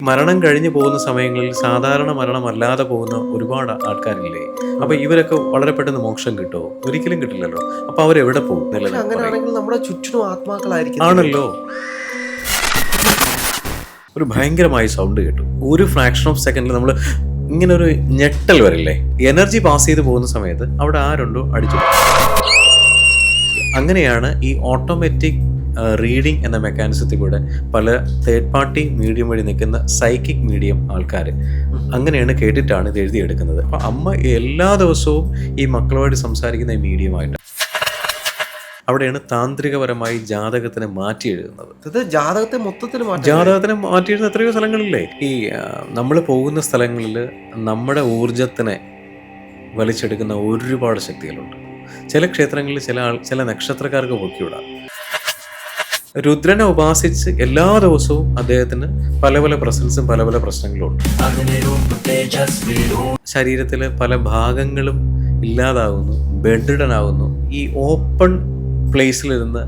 മരണം കഴിഞ്ഞു പോകുന്ന സമയങ്ങളിൽ സാധാരണ മരണമല്ലാതെ പോകുന്ന ഒരുപാട് ആൾക്കാരില്ലേ? അപ്പൊ ഇവരൊക്കെ വളരെ പെട്ടെന്ന് മോക്ഷം കിട്ടുമോ? ഒരിക്കലും കിട്ടില്ലല്ലോ. അപ്പൊ അവരെവിടെ പോകും പക്ഷെ എന്നുള്ളത് പറയും. അങ്ങനെയാണെങ്കിൽ നമ്മുടെ ചുറ്റിനും ആത്മാക്കളായിരിക്കത്തില്ലേ? ആണല്ലോ. ഒരു ഭയങ്കരമായ സൗണ്ട് കേട്ടു. ഒരു ഫ്രാക്ഷൻ ഓഫ് സെക്കൻഡിൽ നമ്മൾ ഇങ്ങനെ ഒരു ഞെട്ടൽ വരില്ലേ? എനർജി പാസ് ചെയ്ത് പോകുന്ന സമയത്ത് അവിടെ ആരുണ്ടോ അടിച്ചു പോകും. അങ്ങനെയാണ് ഈ ഓട്ടോമാറ്റിക് റീഡിംഗ് എന്ന മെക്കാനിസത്തിൽ കൂടെ പല തേർഡ് പാർട്ടി മീഡിയം വഴി നിൽക്കുന്ന സൈക്കിക് മീഡിയം ആൾക്കാർ അങ്ങനെയാണ് കേട്ടിട്ടാണ് ഇത് എഴുതിയെടുക്കുന്നത്. അപ്പം അമ്മ എല്ലാ ദിവസവും ഈ മക്കളുമായിട്ട് സംസാരിക്കുന്ന ഈ മീഡിയമായിട്ട് അവിടെയാണ് താന്ത്രികപരമായി ജാതകത്തിനെ മാറ്റി എഴുതുന്നത്. ഇത് ജാതകത്തെ മൊത്തത്തിൽ മാറ്റാൻ ജാതകത്തിനെ മാറ്റി എഴുതുന്ന എത്രയോ സ്ഥലങ്ങളില്ലേ? ഈ നമ്മൾ പോകുന്ന സ്ഥലങ്ങളിൽ നമ്മുടെ ഊർജത്തിനെ വലിച്ചെടുക്കുന്ന ഒരുപാട് ശക്തികളുണ്ട്. ചില ക്ഷേത്രങ്ങളിൽ ചില നക്ഷത്രക്കാർക്ക് പൊക്കിവിടാം. രുദ്രനെ ഉപാസിച്ച് എല്ലാ ദിവസവും അദ്ദേഹത്തിന് പല പല പ്രസൻസും പല പല പ്രശ്നങ്ങളും ഉണ്ട്. ശരീരത്തിലെ പല ഭാഗങ്ങളും ഇല്ലാതാകുന്നു, ബെഡ്ഡനാകുന്നു. ഈ ഓപ്പൺ പ്ലേസിലിരുന്ന്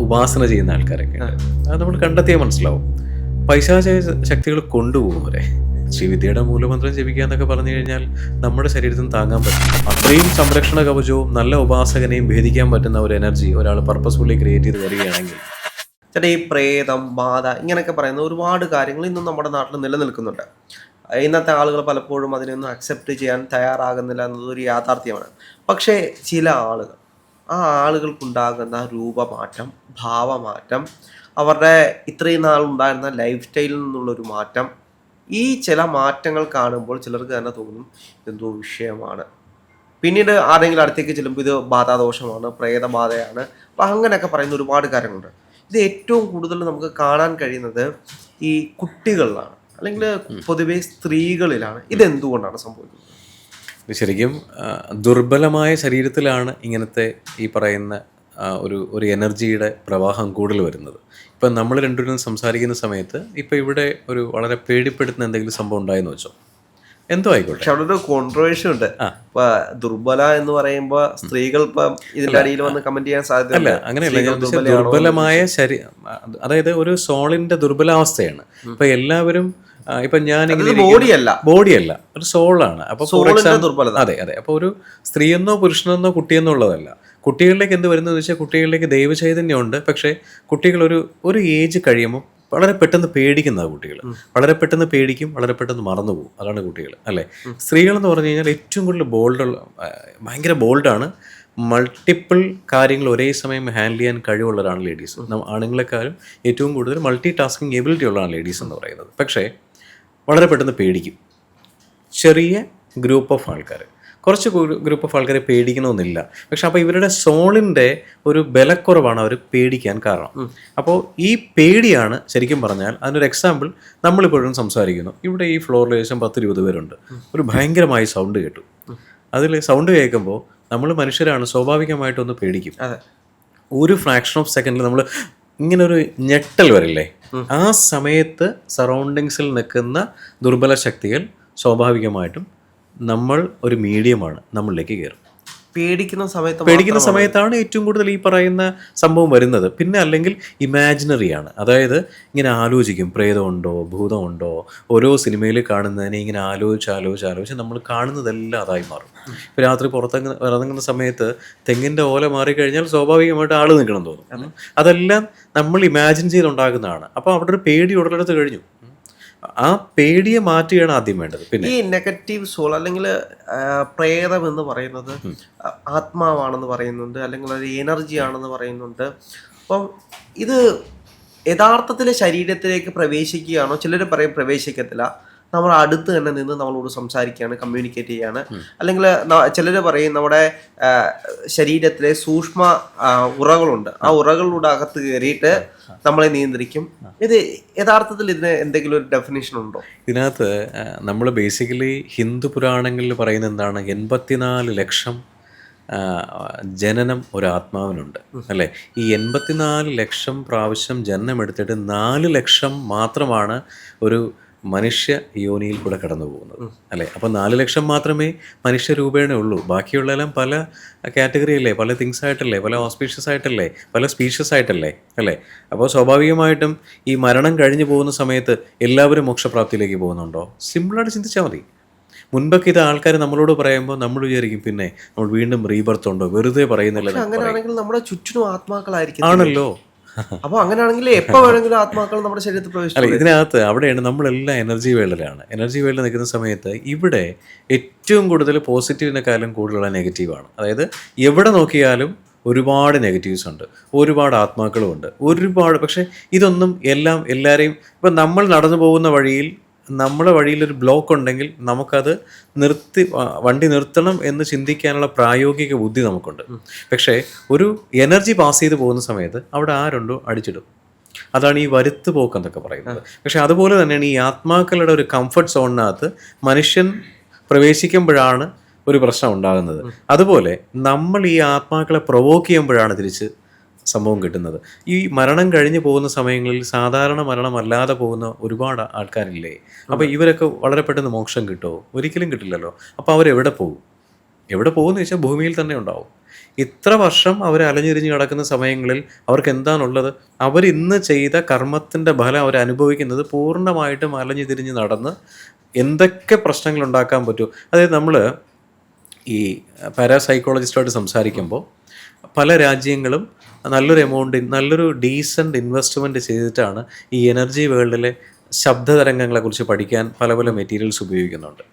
ഉപാസന ചെയ്യുന്ന ആൾക്കാരൊക്കെ അത് നമ്മൾ കണ്ടെത്തിയാൽ മനസ്സിലാവും. പൈശാച ശക്തികൾ കൊണ്ടുപോകും അവരെ. ശ്രീവിദ്യയുടെ മൂലമന്ത്രം ജപിക്കാന്നൊക്കെ പറഞ്ഞു കഴിഞ്ഞാൽ നമ്മുടെ ശരീരത്തിന് താങ്ങാൻ പറ്റും. അത്രയും സംരക്ഷണ കവചവും നല്ല ഉപാസകനെയും ഭേദിക്കാൻ പറ്റുന്ന ഒരു എനർജി ഒരാൾ പർപ്പസ്ഫുള്ളി ക്രിയേറ്റ് ചെയ്ത് വരികയാണെങ്കിൽ ചേട്ടാ, ഈ പ്രേതം, ബാധ ഇങ്ങനെയൊക്കെ പറയുന്ന ഒരുപാട് കാര്യങ്ങൾ ഇന്നും നമ്മുടെ നാട്ടിൽ നിലനിൽക്കുന്നുണ്ട്. ഇന്നത്തെ ആളുകൾ പലപ്പോഴും അതിനൊന്നും അക്സെപ്റ്റ് ചെയ്യാൻ തയ്യാറാകുന്നില്ല എന്നതൊരു യാഥാർത്ഥ്യമാണ്. പക്ഷേ ചില ആളുകൾ, ആ ആളുകൾക്കുണ്ടാകുന്ന രൂപമാറ്റം, ഭാവമാറ്റം, അവരുടെ ഇത്രയും നാളുണ്ടായിരുന്ന ലൈഫ് സ്റ്റൈലിൽ നിന്നുള്ളൊരു മാറ്റം, ഈ ചില മാറ്റങ്ങൾ കാണുമ്പോൾ ചിലർക്ക് തന്നെ തോന്നും ഇതെന്തോ വിഷയമാണ്. പിന്നീട് ആരെങ്കിലും അടുത്തേക്ക് ചെല്ലുമ്പോൾ ഇത് ബാധാദോഷമാണ്, പ്രേതബാധയാണ്. അപ്പം അങ്ങനെയൊക്കെ പറയുന്ന ഒരുപാട് കാര്യങ്ങളുണ്ട്. ഇത് ഏറ്റവും കൂടുതൽ നമുക്ക് കാണാൻ കഴിയുന്നത് ഈ കുട്ടികളിലാണ്, അല്ലെങ്കിൽ പൊതുവെ സ്ത്രീകളിലാണ്. ഇതെന്തുകൊണ്ടാണ് സംഭവിക്കുന്നത്? ശരിക്കും ദുർബലമായ ശരീരത്തിലാണ് ഇങ്ങനത്തെ ഈ പറയുന്ന ഒരു എനർജിയുടെ പ്രവാഹം കൂടുതൽ വരുന്നത്. ഇപ്പം നമ്മൾ രണ്ടുപേരും സംസാരിക്കുന്ന സമയത്ത് ഇപ്പം ഇവിടെ ഒരു വളരെ പേടിപ്പെടുത്തുന്ന എന്തെങ്കിലും സംഭവം ഉണ്ടായെന്ന് വെച്ചോ, എന്തോ ആയിക്കോട്ടെ. പക്ഷെ അവിടെ ഒരു കോൺട്രവേഴ്സി ഉണ്ട്. ഇപ്പൊ ദുർബല എന്ന് പറയുമ്പോ സ്ത്രീകൾ ഇപ്പം ഇതിന്റെ അടിയിൽ വന്ന് കമന്റ് ചെയ്യാൻ സാധ്യത അല്ല, അങ്ങനെയല്ല. ദുർബലമായ അതായത് ഒരു സോളിന്റെ ദുർബലാവസ്ഥയാണ്. ഇപ്പൊ എല്ലാവരും ഇപ്പൊ ഞാൻ ബോഡിയല്ല, ഒരു സോളാണ്. അപ്പൊ അതെ അതെ. അപ്പൊ ഒരു സ്ത്രീയെന്നോ പുരുഷനെന്നോ കുട്ടിയെന്നോ ഉള്ളതല്ല. കുട്ടികളിലേക്ക് എന്ത് വരുന്നതെന്ന് വെച്ചാൽ കുട്ടികളിലേക്ക് ദൈവചൈതന്യമുണ്ട്. പക്ഷേ കുട്ടികൾ ഒരു ഏജ് കഴിയുമ്പോൾ വളരെ പെട്ടെന്ന് പേടിക്കുന്ന കുട്ടികൾ വളരെ പെട്ടെന്ന് പേടിക്കും, വളരെ പെട്ടെന്ന് മറന്നു പോകും. അതാണ് കുട്ടികൾ, അല്ലേ? സ്ത്രീകളെന്ന് പറഞ്ഞു കഴിഞ്ഞാൽ ഏറ്റവും കൂടുതൽ ഭയങ്കര ബോൾഡാണ്. മൾട്ടിപ്പിൾ കാര്യങ്ങൾ ഒരേ സമയം ഹാൻഡിൽ ചെയ്യാൻ കഴിവുള്ളവരാണ് ലേഡീസ്. ആണുങ്ങളെക്കാളും ഏറ്റവും കൂടുതൽ മൾട്ടി ടാസ്കിങ് എബിലിറ്റി ഉള്ളതാണ് ലേഡീസ് എന്ന് പറയുന്നത്. പക്ഷേ വളരെ പെട്ടെന്ന് പേടിക്കും. ചെറിയ ഗ്രൂപ്പ് ഓഫ് ആൾക്കാർ, കുറച്ച് ഗ്രൂപ്പ് ഓഫ് ആൾക്കാരെ പേടിക്കണമെന്നില്ല. പക്ഷെ അപ്പോൾ ഇവരുടെ സോളിൻ്റെ ഒരു ബലക്കുറവാണ് അവർ പേടിക്കാൻ കാരണം. അപ്പോൾ ഈ പേടിയാണ് ശരിക്കും പറഞ്ഞാൽ അതിനൊരു എക്സാമ്പിൾ. നമ്മളിപ്പോഴും സംസാരിക്കുന്നു, ഇവിടെ ഈ ഫ്ലോറിൽ ഏകദേശം 10-20 പേരുണ്ട്. ഒരു ഭയങ്കരമായ സൗണ്ട് കേട്ടു. അതിൽ സൗണ്ട് കേൾക്കുമ്പോൾ നമ്മൾ മനുഷ്യരാണ്, സ്വാഭാവികമായിട്ടൊന്ന് പേടിക്കും. ഒരു ഫ്രാക്ഷൻ ഓഫ് സെക്കൻഡിൽ നമ്മൾ ഇങ്ങനെ ഒരു ഞെട്ടൽ വരില്ലേ? ആ സമയത്ത് സറൗണ്ടിങ്സിൽ നിൽക്കുന്ന ദുർബല ശക്തികൾ സ്വാഭാവികമായിട്ടും നമ്മൾ ഒരു മീഡിയമാണ്, നമ്മളിലേക്ക് കയറും. പേടിക്കുന്ന സമയത്താണ് ഏറ്റവും കൂടുതൽ ഈ പറയുന്ന സംഭവം വരുന്നത്. പിന്നെ അല്ലെങ്കിൽ ഇമാജിനറിയാണ്. അതായത് ഇങ്ങനെ ആലോചിക്കും, പ്രേതമുണ്ടോ ഭൂതമുണ്ടോ, ഓരോ സിനിമയിൽ കാണുന്നതിനെ ഇങ്ങനെ ആലോചിച്ച് നമ്മൾ കാണുന്നതെല്ലാം അതായി മാറും. ഇപ്പോൾ രാത്രി ഇറങ്ങുന്ന സമയത്ത് തെങ്ങിൻ്റെ ഓല മാറിക്കഴിഞ്ഞാൽ സ്വാഭാവികമായിട്ട് ആൾ നിൽക്കണം തോന്നും. അതെല്ലാം നമ്മൾ ഇമാജിൻ ചെയ്തുണ്ടാക്കുന്നതാണ്. അപ്പോൾ അവിടെ ഒരു പേടി ഉടലെടുത്ത് കഴിഞ്ഞു. ആ പേടിയെ മാറ്റുകയാണ് ആദ്യം വേണ്ടത്. പിന്നെ ഈ നെഗറ്റീവ് സോൾ അല്ലെങ്കിൽ പ്രേതം എന്ന് പറയുന്നത് ആത്മാവാണെന്ന് പറയുന്നുണ്ട്, അല്ലെങ്കിൽ ഒരു എനർജി ആണെന്ന് പറയുന്നുണ്ട്. അപ്പം ഇത് യഥാർത്ഥത്തിൽ ശരീരത്തിലേക്ക് പ്രവേശിക്കുകയാണോ? ചിലർ പറയും പ്രവേശിക്കത്തില്ല, നമ്മൾ അടുത്ത് തന്നെ നിന്ന് നമ്മളോട് സംസാരിക്കുകയാണ്, കമ്മ്യൂണിക്കേറ്റ് ചെയ്യാണ്. അല്ലെങ്കിൽ ചിലർ പറയും നമ്മുടെ ശരീരത്തിലെ സൂക്ഷ്മ ഉറകളുണ്ട്, ആ ഉറകളുടെ അകത്ത് കയറിയിട്ട് നമ്മളെ നിയന്ത്രിക്കും. ഇത് യഥാർത്ഥത്തിൽ ഇതിന് എന്തെങ്കിലും ഒരു ഡെഫിനേഷൻ ഉണ്ടോ? ഇതിനകത്ത് നമ്മൾ ബേസിക്കലി ഹിന്ദു പുരാണങ്ങളിൽ പറയുന്ന എന്താണ്, 84 ലക്ഷം ജനനം ഒരു ആത്മാവിനുണ്ട്, അല്ലേ? ഈ 84 ലക്ഷം പ്രാവശ്യം ജനനം എടുത്തിട്ട് 4 ലക്ഷം മാത്രമാണ് ഒരു മനുഷ്യ യോനിയിൽ കൂടെ കടന്നു പോകുന്നത് അല്ലേ. അപ്പോൾ 4 ലക്ഷം മാത്രമേ മനുഷ്യ രൂപേണ ഉള്ളൂ. ബാക്കിയുള്ളതെല്ലാം പല കാറ്റഗറി അല്ലേ, പല തിങ്സ് ആയിട്ടല്ലേ, പല ഓസ്പീഷ്യസ് ആയിട്ടല്ലേ, പല സ്പീഷ്യസ് ആയിട്ടല്ലേ അല്ലേ. അപ്പോൾ സ്വാഭാവികമായിട്ടും ഈ മരണം കഴിഞ്ഞു പോകുന്ന സമയത്ത് എല്ലാവരും മോക്ഷപ്രാപ്തിയിലേക്ക് പോകുന്നുണ്ടോ? സിമ്പിളായിട്ട് ചിന്തിച്ചാൽ മതി. മുൻപൊക്കെ ഇത് ആൾക്കാർ നമ്മളോട് പറയുമ്പോൾ നമ്മൾ വിചാരിക്കും പിന്നെ നമ്മൾ വീണ്ടും റീബർത്ത് ഉണ്ടോ, വെറുതെ പറയുന്നില്ല. അങ്ങനെയാണെങ്കിൽ നമ്മുടെ ചുറ്റിനും ആത്മാക്കളായിരിക്കും ആണല്ലോ. അപ്പൊ അങ്ങനെയാണെങ്കിൽ എപ്പോ വേണമെങ്കിലും ആത്മാക്കൾ നമ്മുടെ ശരീരത്തിൽ പ്രവേശിച്ചു. അല്ല, ഇതിനകത്ത് അവിടെയാണ് നമ്മളെല്ലാം എനർജി വേൾഡിലാണ്. എനർജി വേൾഡിൽ നിൽക്കുന്ന സമയത്ത് ഇവിടെ ഏറ്റവും കൂടുതൽ പോസിറ്റീവിനെക്കാളും കൂടുതലുള്ള നെഗറ്റീവാണ്. അതായത് എവിടെ നോക്കിയാലും ഒരുപാട് നെഗറ്റീവ്സ് ഉണ്ട്, ഒരുപാട് ആത്മാക്കളും ഉണ്ട്, ഒരുപാട്. പക്ഷേ ഇതൊന്നും എല്ലാവരെയും ഇപ്പം നമ്മൾ നടന്നു പോകുന്ന വഴിയിൽ നമ്മളെ വഴിയിലൊരു ബ്ലോക്ക് ഉണ്ടെങ്കിൽ നമുക്കത് വണ്ടി നിർത്തണം എന്ന് ചിന്തിക്കാനുള്ള പ്രായോഗിക ബുദ്ധി നമുക്കുണ്ട്. പക്ഷേ ഒരു എനർജി പാസ് ചെയ്ത് പോകുന്ന സമയത്ത് അവിടെ ആരുണ്ടോ അടിച്ചിടും. അതാണ് ഈ വരുത്ത് പോക്ക് എന്നൊക്കെ പറയുന്നത്. പക്ഷെ അതുപോലെ തന്നെയാണ് ഈ ആത്മാക്കളുടെ ഒരു കംഫർട്ട് സോണിനകത്ത് മനുഷ്യൻ പ്രവേശിക്കുമ്പോഴാണ് ഒരു പ്രശ്നം ഉണ്ടാകുന്നത്. അതുപോലെ നമ്മൾ ഈ ആത്മാക്കളെ പ്രൊവോക്ക് ചെയ്യുമ്പോഴാണ് തിരിച്ച് സംഭവം കിട്ടുന്നത്. ഈ മരണം കഴിഞ്ഞ് പോകുന്ന സമയങ്ങളിൽ സാധാരണ മരണമല്ലാതെ പോകുന്ന ഒരുപാട് ആൾക്കാരില്ലേ. അപ്പോൾ ഇവരൊക്കെ വളരെ പെട്ടെന്ന് മോക്ഷം കിട്ടുമോ? ഒരിക്കലും കിട്ടില്ലല്ലോ. അപ്പോൾ അവരെവിടെ പോകും? എവിടെ പോകുമെന്ന് ചോദിച്ചാൽ ഭൂമിയിൽ തന്നെ ഉണ്ടാവും. ഇത്ര വർഷം അവർ അലഞ്ഞിരിഞ്ഞ് കിടക്കുന്ന സമയങ്ങളിൽ അവർക്ക് എന്താണുള്ളത്? അവർ ഇന്ന് ചെയ്ത കർമ്മത്തിൻ്റെ ഫലം അവർ അനുഭവിക്കുന്നത് പൂർണ്ണമായിട്ടും അലഞ്ഞു തിരിഞ്ഞ് നടന്ന് എന്തൊക്കെ പ്രശ്നങ്ങൾ ഉണ്ടാക്കാൻ പറ്റും. അതായത് നമ്മൾ ഈ പാരാസൈക്കോളജിസ്റ്റുമായിട്ട് സംസാരിക്കുമ്പോൾ പല രാജ്യങ്ങളും നല്ലൊരു ഡീസൻറ്റ് ഇൻവെസ്റ്റ്മെൻറ്റ് ചെയ്തിട്ടാണ് ഈ എനർജി വേൾഡിലെ ശബ്ദതരംഗങ്ങളെക്കുറിച്ച് പഠിക്കാൻ പല പല മെറ്റീരിയൽസ് ഉപയോഗിക്കുന്നുണ്ട്.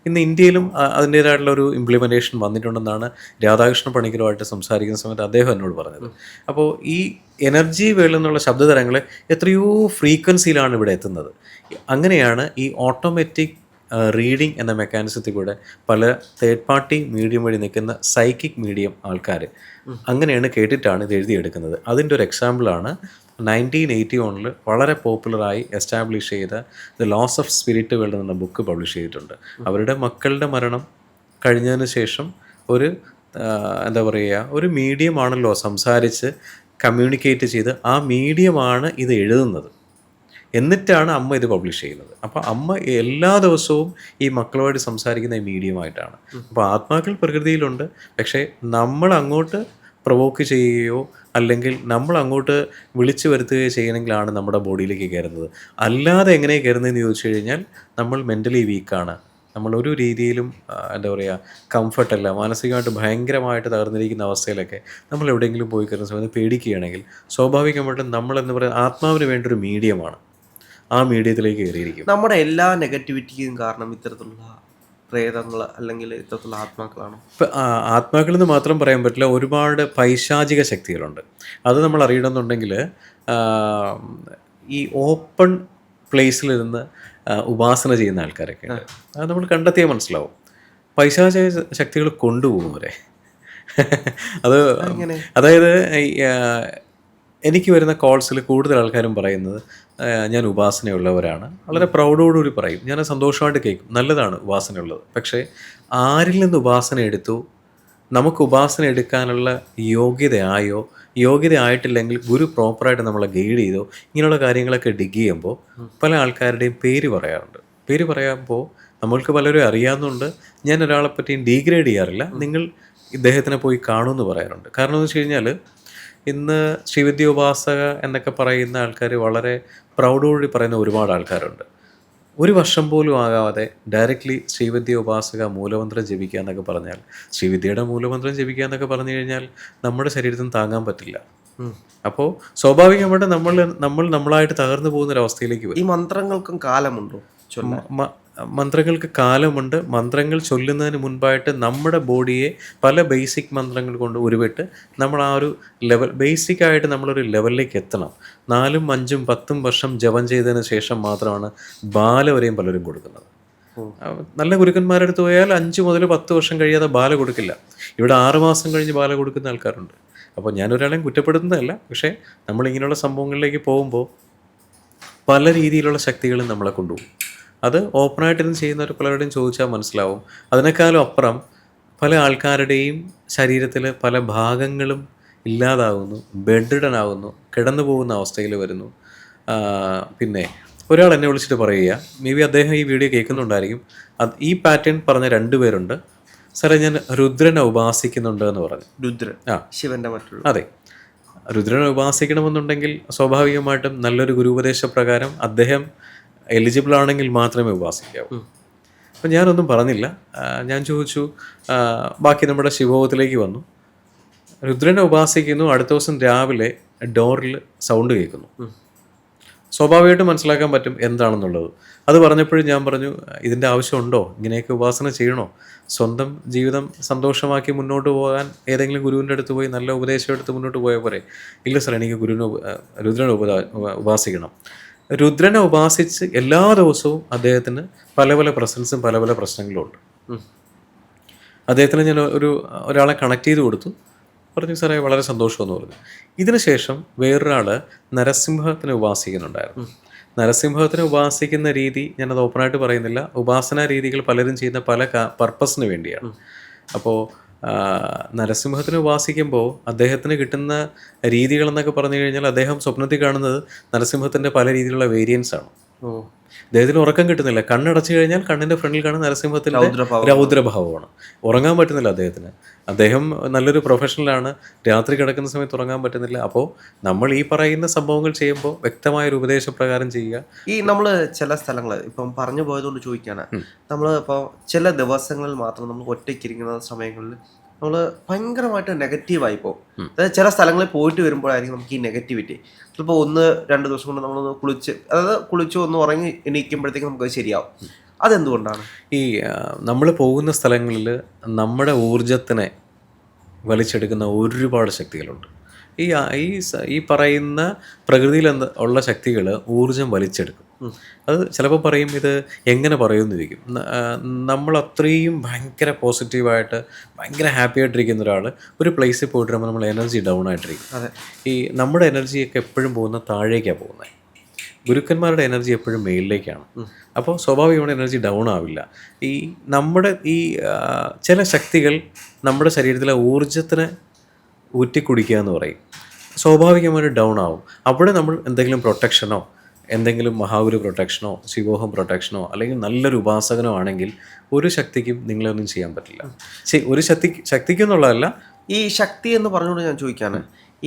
ഇന്ന് ഇന്ത്യയിലും അതിൻ്റേതായിട്ടുള്ള ഒരു ഇംപ്ലിമെൻറ്റേഷൻ വന്നിട്ടുണ്ടെന്നാണ് രാധാകൃഷ്ണ പണിക്കരുമായിട്ട് സംസാരിക്കുന്ന സമയത്ത് അദ്ദേഹം എന്നോട് പറഞ്ഞത്. അപ്പോൾ ഈ എനർജി വേൾഡിൽ നിന്നുള്ള ശബ്ദതരംഗങ്ങൾ എത്രയോ ഫ്രീക്വൻസിയിലാണ് ഇവിടെ എത്തുന്നത്. അങ്ങനെയാണ് ഈ ഓട്ടോമാറ്റിക് റീഡിങ് എന്ന മെക്കാനിസത്തിൽ കൂടെ പല തേർഡ് പാർട്ടി മീഡിയം വഴി നിൽക്കുന്ന സൈക്കിക് മീഡിയം ആൾക്കാർ അങ്ങനെയാണ് കേട്ടിട്ടാണ് ഇത് എഴുതിയെടുക്കുന്നത്. അതിൻ്റെ ഒരു എക്സാമ്പിളാണ് 1981 വളരെ പോപ്പുലറായി എസ്റ്റാബ്ലിഷ് ചെയ്ത the laws of spirit world എന്ന ബുക്ക് പബ്ലിഷ് ചെയ്തിട്ടുണ്ട്. അവരുടെ മക്കളുടെ മരണം കഴിഞ്ഞതിന് ശേഷം ഒരു എന്താ പറയുക, ഒരു മീഡിയമാണല്ലോ സംസാരിച്ച് കമ്മ്യൂണിക്കേറ്റ് ചെയ്ത് ആ മീഡിയമാണ് ഇത് എഴുതുന്നത്. എന്നിട്ടാണ് അമ്മ ഇത് പബ്ലിഷ് ചെയ്യുന്നത്. അപ്പോൾ അമ്മ എല്ലാ ദിവസവും ഈ മക്കളുമായിട്ട് സംസാരിക്കുന്ന ഈ മീഡിയമായിട്ടാണ്. അപ്പോൾ ആത്മാക്കൾ പ്രകൃതിയിലുണ്ട്. പക്ഷേ നമ്മൾ അങ്ങോട്ട് പ്രൊവോക്ക് ചെയ്യുകയോ അല്ലെങ്കിൽ നമ്മൾ അങ്ങോട്ട് വിളിച്ചു വരുത്തുകയോ ചെയ്യണമെങ്കിലാണ് നമ്മുടെ ബോഡിയിലേക്ക് കയറുന്നത്. അല്ലാതെ എങ്ങനെ കയറുന്നതെന്ന് ചോദിച്ചു കഴിഞ്ഞാൽ നമ്മൾ മെൻ്റലി വീക്കാണ്. നമ്മളൊരു രീതിയിലും എന്താ പറയുക കംഫർട്ടല്ല, മാനസികമായിട്ട് ഭയങ്കരമായിട്ട് തകർന്നിരിക്കുന്ന അവസ്ഥയിലൊക്കെ നമ്മൾ എവിടെയെങ്കിലും പോയി കയറുന്ന സമയത്ത് പേടിക്കുകയാണെങ്കിൽ സ്വാഭാവികമായിട്ടും നമ്മളെന്ന് പറയുന്നത് ആത്മാവിന് വേണ്ടൊരു മീഡിയമാണ്. ആ മീഡിയത്തിലേക്ക് കയറിയിരിക്കും. നമ്മുടെ എല്ലാ നെഗറ്റിവിറ്റിക്കും കാരണം ഇത്തരത്തിലുള്ള പ്രേതങ്ങൾ അല്ലെങ്കിൽ ഇത്തരത്തിലുള്ള ആത്മാക്കളാണ്. ഇപ്പം ആത്മാക്കളെന്ന് മാത്രം പറയാൻ പറ്റില്ല, ഒരുപാട് പൈശാചിക ശക്തികളുണ്ട്. അത് നമ്മൾ അറിയണമെന്നുണ്ടെങ്കിൽ ഈ ഓപ്പൺ പ്ലേസിലിരുന്ന് ഉപാസന ചെയ്യുന്ന ആൾക്കാരൊക്കെ ഉണ്ട്. അത് നമ്മൾ കണ്ടെത്തിയാൽ മനസ്സിലാവും. പൈശാചിക ശക്തികൾ കൊണ്ടുപോകും അവരെ. അത് അതായത് എനിക്ക് വരുന്ന കോൾസിൽ കൂടുതൽ ആൾക്കാരും പറയുന്നത് ഞാൻ ഉപാസനയുള്ളവരാണ്. വളരെ പ്രൗഡോടുകൂടി പറയും, ഞാൻ സന്തോഷമായിട്ട് കേൾക്കും, നല്ലതാണ് ഉപാസനയുള്ളത്. പക്ഷേ ആരിൽ നിന്ന് ഉപാസന എടുത്തു, നമുക്ക് ഉപാസന എടുക്കാനുള്ള യോഗ്യതയായോ, യോഗ്യത ആയിട്ടില്ലെങ്കിൽ ഗുരു പ്രോപ്പറായിട്ട് നമ്മളെ ഗൈഡ് ചെയ്തോ, ഇങ്ങനെയുള്ള കാര്യങ്ങളൊക്കെ ഡിഗ് ചെയ്യുമ്പോൾ പല ആൾക്കാരുടെയും പേര് പറയാറുണ്ട്. പേര് പറയുമ്പോൾ നമ്മൾക്ക് പലരും അറിയാവുന്നുണ്ട്. ഞാൻ ഒരാളെപ്പറ്റിയും ഡീഗ്രേഡ് ചെയ്യാറില്ല, നിങ്ങൾ ഇദ്ദേഹത്തിനെ പോയി കാണുമെന്ന് പറയാറുണ്ട്. കാരണം എന്ന് വെച്ച് കഴിഞ്ഞാൽ ഇന്ന് ശ്രീവിദ്യോപാസക എന്നൊക്കെ പറയുന്ന ആൾക്കാർ വളരെ പ്രൗഡോടുകൂടി പറയുന്ന ഒരുപാട് ആൾക്കാരുണ്ട്. ഒരു വർഷം പോലും ആകാതെ ഡയറക്റ്റ്ലി ശ്രീവിദ്യ ഉപാസക മൂലമന്ത്രം ജപിക്കുക എന്നൊക്കെ പറഞ്ഞാൽ, ശ്രീവിദ്യയുടെ മൂലമന്ത്രം ജപിക്കുക എന്നൊക്കെ പറഞ്ഞു കഴിഞ്ഞാൽ നമ്മുടെ ശരീരത്തിന് താങ്ങാൻ പറ്റില്ല. അപ്പോൾ സ്വാഭാവികമായിട്ട് നമ്മളായിട്ട് തകർന്നു പോകുന്നൊരവസ്ഥയിലേക്ക് വരും. ഈ മന്ത്രങ്ങൾക്കും കാലമുണ്ടോ? മന്ത്രങ്ങൾക്ക് കാലമുണ്ട്. മന്ത്രങ്ങൾ ചൊല്ലുന്നതിന് മുൻപായിട്ട് നമ്മുടെ ബോഡിയെ പല ബേസിക് മന്ത്രങ്ങൾ കൊണ്ട് ഉരുവിട്ട് നമ്മൾ ആ ഒരു ലെവൽ, ബേസിക്കായിട്ട് നമ്മളൊരു ലെവലിലേക്ക് എത്തണം. 4, 5, 10 വർഷം ജപം ചെയ്തതിന് ശേഷം മാത്രമാണ് ബാല വരെയും പലരും കൊടുക്കുന്നത്. നല്ല ഗുരുക്കന്മാരുടെ അടുത്ത് പോയാൽ 5 മുതൽ 10 വർഷം കഴിയാതെ ബാല കൊടുക്കില്ല. ഇവിടെ 6 മാസം കഴിഞ്ഞ് ബാല കൊടുക്കുന്ന ആൾക്കാരുണ്ട്. അപ്പോൾ ഞാനൊരാളെയും കുറ്റപ്പെടുത്തുന്നതല്ല, പക്ഷേ നമ്മളിങ്ങനെയുള്ള സംഭവങ്ങളിലേക്ക് പോകുമ്പോൾ പല രീതിയിലുള്ള ശക്തികളും നമ്മളെ കൊണ്ടുപോകും. അത് ഓപ്പണായിട്ടിരുന്ന് ചെയ്യുന്നവർ പലരുടെയും ചോദിച്ചാൽ മനസ്സിലാവും. അതിനേക്കാളും അപ്പുറം പല ആൾക്കാരുടെയും ശരീരത്തിൽ പല ഭാഗങ്ങളും ഇല്ലാതാകുന്നു, ബെഡ്രിഡൻ ആകുന്നു, കിടന്നു പോകുന്ന അവസ്ഥയിൽ വരുന്നു. പിന്നെ ഒരാൾ എന്നെ വിളിച്ചിട്ട് പറയുക, മേ ബി അദ്ദേഹം ഈ വീഡിയോ കേൾക്കുന്നുണ്ടായിരിക്കും, ഈ പാറ്റേൺ പറഞ്ഞ 2 പേരുണ്ട്. സാറേ ഞാൻ രുദ്രനെ ഉപാസിക്കുന്നുണ്ട് എന്ന് പറഞ്ഞു. രുദ്രൻ ശിവന്റെ മറ്റുള്ള. അതെ, രുദ്രനെ ഉപാസിക്കണമെന്നുണ്ടെങ്കിൽ സ്വാഭാവികമായിട്ടും നല്ലൊരു ഗുരുപദേശപ്രകാരം അദ്ദേഹം എലിജിബിൾ ആണെങ്കിൽ മാത്രമേ ഉപാസിക്കാവൂ. അപ്പം ഞാനൊന്നും പറഞ്ഞില്ല. ഞാൻ ചോദിച്ചു, ബാക്കി നമ്മുടെ ശിവോഹത്തിലേക്ക് വന്നു. രുദ്രനെ ഉപാസിക്കുന്നു. അടുത്ത ദിവസം രാവിലെ ഡോറിൽ സൗണ്ട് കേൾക്കുന്നു. സ്വാഭാവികമായിട്ടും മനസ്സിലാക്കാൻ പറ്റും എന്താണെന്നുള്ളത്. അത് പറഞ്ഞപ്പോഴും ഞാൻ പറഞ്ഞു, ഇതിൻ്റെ ആവശ്യമുണ്ടോ? ഇങ്ങനെയൊക്കെ ഉപാസന ചെയ്യണോ? സ്വന്തം ജീവിതം സന്തോഷമാക്കി മുന്നോട്ട് പോകാൻ ഏതെങ്കിലും ഗുരുവിൻ്റെ അടുത്ത് പോയി നല്ല ഉപദേശം എടുത്ത് മുന്നോട്ട് പോയാൽ പോരെ? ഇല്ല സാർ, എനിക്ക് രുദ്രനെ ഉപാസിക്കണം. രുദ്രനെ ഉപാസിച്ച് എല്ലാ ദിവസവും അദ്ദേഹത്തിന് പല പല പ്രസൻസും പല പല പ്രശ്നങ്ങളും ഉണ്ട്. അദ്ദേഹത്തിന് ഞാൻ ഒരാളെ കണക്ട് ചെയ്ത് കൊടുത്തു. പറഞ്ഞു, സാറേ വളരെ സന്തോഷമെന്ന് പറഞ്ഞു. ഇതിന് ശേഷം വേറൊരാൾ നരസിംഹത്തിനെ ഉപാസിക്കുന്നുണ്ടായിരുന്നു. നരസിംഹത്തിനെ ഉപാസിക്കുന്ന രീതി ഞാനത് ഓപ്പണായിട്ട് പറയുന്നില്ല. ഉപാസനാ രീതികൾ പലരും ചെയ്യുന്ന പല പർപ്പസിന് വേണ്ടിയാണ്. അപ്പോൾ നരസിംഹത്തിനെ ഉപാസിക്കുമ്പോൾ അദ്ദേഹത്തിന് കിട്ടുന്ന രീതികളെന്നൊക്കെ പറഞ്ഞു കഴിഞ്ഞാൽ അദ്ദേഹം സ്വപ്നത്തിൽ കാണുന്നത് നരസിംഹത്തിൻ്റെ പല രീതിയിലുള്ള വേരിയൻസ് ആണ്. അദ്ദേഹത്തിന് ഉറക്കം കിട്ടുന്നില്ല. കണ്ണടച്ചു കഴിഞ്ഞാൽ കണ്ണിൻ്റെ ഫ്രണ്ടിൽ കാണുന്ന നരസിംഹത്തിൻ്റെ രൗദ്രഭാവമാണ്. ഉറങ്ങാൻ പറ്റുന്നില്ല അദ്ദേഹത്തിന്. അദ്ദേഹം നല്ലൊരു പ്രൊഫഷണലാണ്. രാത്രി കിടക്കുന്ന സമയത്ത് ഉറങ്ങാൻ പറ്റുന്നില്ല. അപ്പോൾ നമ്മൾ ഈ പറയുന്ന സംഭവങ്ങൾ ചെയ്യുമ്പോൾ വ്യക്തമായൊരു ഉപദേശപ്രകാരം ചെയ്യുക. ഈ നമ്മൾ ചില സ്ഥലങ്ങൾ ഇപ്പം പറഞ്ഞു പോയതുകൊണ്ട് ചോദിക്കുകയാണ്, നമ്മൾ ഇപ്പോൾ ചില ദിവസങ്ങളിൽ മാത്രം നമ്മൾ ഒറ്റയ്ക്കിരിക്കുന്ന സമയങ്ങളിൽ നമ്മൾ ഭയങ്കരമായിട്ട് നെഗറ്റീവായി പോകും. അതായത് ചില സ്ഥലങ്ങളിൽ പോയിട്ട് വരുമ്പോഴായിരിക്കും നമുക്ക് ഈ നെഗറ്റിവിറ്റി ചിലപ്പോൾ 1-2 ദിവസം കൊണ്ട് നമ്മളൊന്ന് കുളിച്ച് ഒന്ന് ഉറങ്ങി എണീക്കുമ്പോഴത്തേക്കും നമുക്കത് ശരിയാവും. അതെന്തുകൊണ്ടാണ്? ഈ നമ്മൾ പോകുന്ന സ്ഥലങ്ങളിൽ നമ്മുടെ ഊർജത്തിനെ വലിച്ചെടുക്കുന്ന ഒരുപാട് ശക്തികളുണ്ട്. ഈ പറയുന്ന പ്രകൃതിയിൽ ഉള്ള ശക്തികൾ ഊർജം വലിച്ചെടുക്കും. അത് ചിലപ്പോൾ പറയും, ഇത് എങ്ങനെ പറയുമെന്ന് ചോദിക്കും. നമ്മൾ അത്രയും ഭയങ്കര പോസിറ്റീവായിട്ട് ഭയങ്കര ഹാപ്പി ആയിട്ടിരിക്കുന്ന ഒരാൾ ഒരു പ്ലേസിൽ പോയിട്ട് വരുമ്പോൾ നമ്മൾ എനർജി ഡൗൺ ആയിട്ടിരിക്കും. ഈ നമ്മുടെ എനർജിയൊക്കെ എപ്പോഴും പോകുന്ന താഴേക്കാണ് പോകുന്നത്. ഗുരുക്കന്മാരുടെ എനർജി എപ്പോഴും മേലിലേക്കാണ്. അപ്പോൾ സ്വാഭാവികമായ എനർജി ഡൗൺ ആവില്ല. നമ്മുടെ ചില ശക്തികൾ നമ്മുടെ ശരീരത്തിലെ ഊർജത്തിനെ ഊറ്റിക്കുടിക്കുക എന്ന് പറയും. സ്വാഭാവികമായിട്ട് ഡൗൺ ആവും. അവിടെ നമ്മൾ എന്തെങ്കിലും പ്രൊട്ടക്ഷനോ എന്തെങ്കിലും മഹാഗുരു പ്രൊട്ടക്ഷനോ ശിവോഹം പ്രൊട്ടക്ഷനോ അല്ലെങ്കിൽ നല്ലൊരു ഉപാസകനോ ആണെങ്കിൽ ഒരു ശക്തിക്കും നിങ്ങളെ ഒന്നും ചെയ്യാൻ പറ്റില്ല. ഒരു ശക്തിക്കെന്നുള്ളതല്ല, ഈ ശക്തി എന്ന് പറഞ്ഞുകൊണ്ട് ഞാൻ ചോദിക്കാണ്,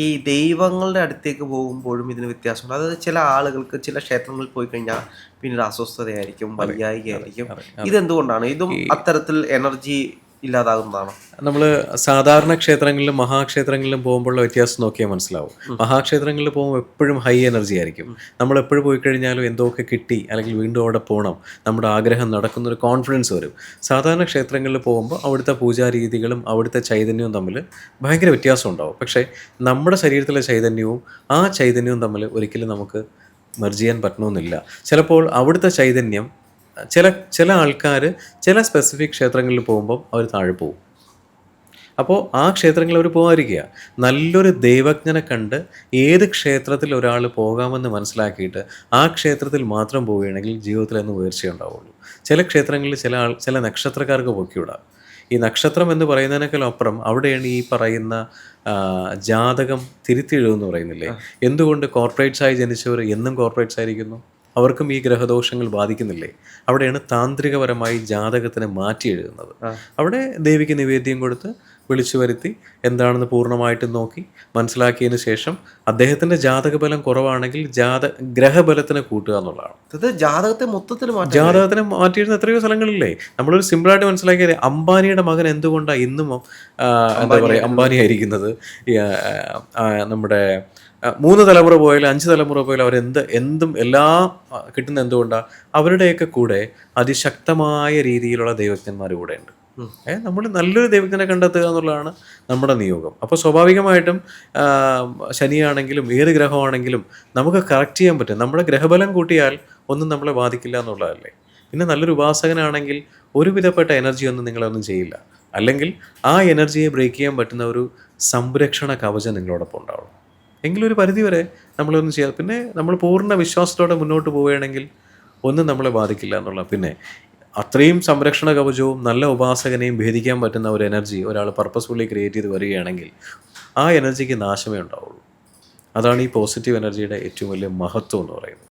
ഈ ദൈവങ്ങളുടെ അടുത്തേക്ക് പോകുമ്പോഴും ഇതിന് വ്യത്യാസമുണ്ട്. അതായത് ചില ആളുകൾക്ക് ചില ക്ഷേത്രങ്ങളിൽ പോയി കഴിഞ്ഞാൽ പിന്നീട് അസ്വസ്ഥതയായിരിക്കും, വൈകാരികയായിരിക്കും. ഇതെന്തുകൊണ്ടാണ്? ഇതും അത്തരത്തിൽ എനർജി ഇല്ലാതാകുന്നതാണ്. നമ്മൾ സാധാരണ ക്ഷേത്രങ്ങളിലും മഹാക്ഷേത്രങ്ങളിലും പോകുമ്പോഴുള്ള വ്യത്യാസം നോക്കിയാൽ മനസ്സിലാവും. മഹാക്ഷേത്രങ്ങളിൽ പോകുമ്പോൾ എപ്പോഴും ഹൈ എനർജി ആയിരിക്കും. നമ്മൾ എപ്പോഴും പോയി കഴിഞ്ഞാലും എന്തോക്കെ കിട്ടി അല്ലെങ്കിൽ വീണ്ടും അവിടെ പോകണം, നമ്മുടെ ആഗ്രഹം നടക്കുന്നൊരു കോൺഫിഡൻസ് വരും. സാധാരണ ക്ഷേത്രങ്ങളിൽ പോകുമ്പോൾ അവിടുത്തെ പൂജാരീതികളും അവിടുത്തെ ചൈതന്യവും തമ്മിൽ ഭയങ്കര വ്യത്യാസം ഉണ്ടാവും. പക്ഷേ നമ്മുടെ ശരീരത്തിലെ ചൈതന്യവും ആ ചൈതന്യവും തമ്മിൽ ഒരിക്കലും നമുക്ക് മെർജ് ചെയ്യാൻ പറ്റണമെന്നില്ല. ചിലപ്പോൾ അവിടുത്തെ ചൈതന്യം ചില ആൾക്കാർ ചില സ്പെസിഫിക് ക്ഷേത്രങ്ങളിൽ പോകുമ്പോൾ അവർ താഴെ പോകും. അപ്പോൾ ആ ക്ഷേത്രങ്ങളിൽ അവർ പോകാതിരിക്കുക. നല്ലൊരു ദൈവജ്ഞനെ കണ്ട് ഏത് ക്ഷേത്രത്തിൽ ഒരാൾ പോകാമെന്ന് മനസ്സിലാക്കിയിട്ട് ആ ക്ഷേത്രത്തിൽ മാത്രം പോവുകയാണെങ്കിൽ ജീവിതത്തിൽ അന്ന് ഉയർച്ചയുണ്ടാവുള്ളൂ. ചില ക്ഷേത്രങ്ങളിൽ ചില നക്ഷത്രക്കാർക്ക് പൊക്കിവിടാം. ഈ നക്ഷത്രം എന്ന് പറയുന്നതിനേക്കാളും അപ്പുറം അവിടെയാണ് ഈ പറയുന്ന ജാതകം തിരുത്തിയെഴുതെന്ന് പറയുന്നില്ലേ. എന്തുകൊണ്ട് കോർപ്പറേറ്റ്സായി ജനിച്ചവർ എന്നും കോർപ്പറേറ്റ്സ് ആയിരിക്കുന്നു? അവർക്കും ഈ ഗ്രഹദോഷങ്ങൾ ബാധിക്കുന്നില്ലേ? അവിടെയാണ് താന്ത്രികപരമായി ജാതകത്തിനെ മാറ്റി എഴുതുന്നത്. അവിടെ ദേവിക്ക് നിവേദ്യം കൊടുത്ത് വിളിച്ചു വരുത്തി എന്താണെന്ന് പൂർണ്ണമായിട്ടും നോക്കി മനസ്സിലാക്കിയതിന് ശേഷം അദ്ദേഹത്തിൻ്റെ ജാതകബലം കുറവാണെങ്കിൽ ഗ്രഹബലത്തിനെ കൂട്ടുക എന്നുള്ളതാണ്. ജാതകത്തിനെ മാറ്റിയിരുന്ന എത്രയോ സ്ഥലങ്ങളില്ലേ. നമ്മളൊരു സിമ്പിളായിട്ട് മനസ്സിലാക്കിയത്, അംബാനിയുടെ മകൻ എന്തുകൊണ്ടാണ് ഇന്നും എന്താ പറയുക അംബാനി ആയിരിക്കുന്നത്? നമ്മുടെ 3 തലമുറ പോയാലും 5 തലമുറ പോയാലും എന്തും എല്ലാം കിട്ടുന്ന എന്തുകൊണ്ടാണ്? അവരുടെയൊക്കെ കൂടെ അതിശക്തമായ രീതിയിലുള്ള ദൈവജ്ഞന്മാർ കൂടെ ഉണ്ട്. നമ്മൾ നല്ലൊരു ദൈവജ്ഞനെ കണ്ടെത്തുക എന്നുള്ളതാണ് നമ്മുടെ നിയോഗം. അപ്പോൾ സ്വാഭാവികമായിട്ടും ശനിയാണെങ്കിലും ഏത് ഗ്രഹമാണെങ്കിലും നമുക്ക് കറക്റ്റ് ചെയ്യാൻ പറ്റും. നമ്മുടെ ഗ്രഹബലം കൂട്ടിയാൽ ഒന്നും നമ്മളെ ബാധിക്കില്ല എന്നുള്ളതല്ലേ. പിന്നെ നല്ലൊരു ഉപാസകനാണെങ്കിൽ ഒരുവിധപ്പെട്ട എനർജി ഒന്നും നിങ്ങളൊന്നും ചെയ്യില്ല. അല്ലെങ്കിൽ ആ എനർജിയെ ബ്രേക്ക് ചെയ്യാൻ പറ്റുന്ന ഒരു സംരക്ഷണ കവചം നിങ്ങളോടൊപ്പം ഉണ്ടാവും. എങ്കിലും ഒരു പരിധിവരെ നമ്മളൊന്നും ചെയ്യാതെ പിന്നെ നമ്മൾ പൂർണ്ണ വിശ്വാസത്തോടെ മുന്നോട്ട് പോവുകയാണെങ്കിൽ ഒന്നും നമ്മളെ ബാധിക്കില്ല എന്നുള്ള. പിന്നെ അത്രയും സംരക്ഷണ കവചവും നല്ല ഉപാസകനെയും ഭേദിക്കാൻ പറ്റുന്ന ഒരു എനർജി ഒരാൾ പർപ്പസ്ഫുള്ളി ക്രിയേറ്റ് ചെയ്ത് വരികയാണെങ്കിൽ ആ എനർജിക്ക് നാശമേ ഉണ്ടാവുള്ളൂ. അതാണ് ഈ പോസിറ്റീവ് എനർജിയുടെ ഏറ്റവും വലിയ മഹത്വം എന്ന് പറയുന്നത്.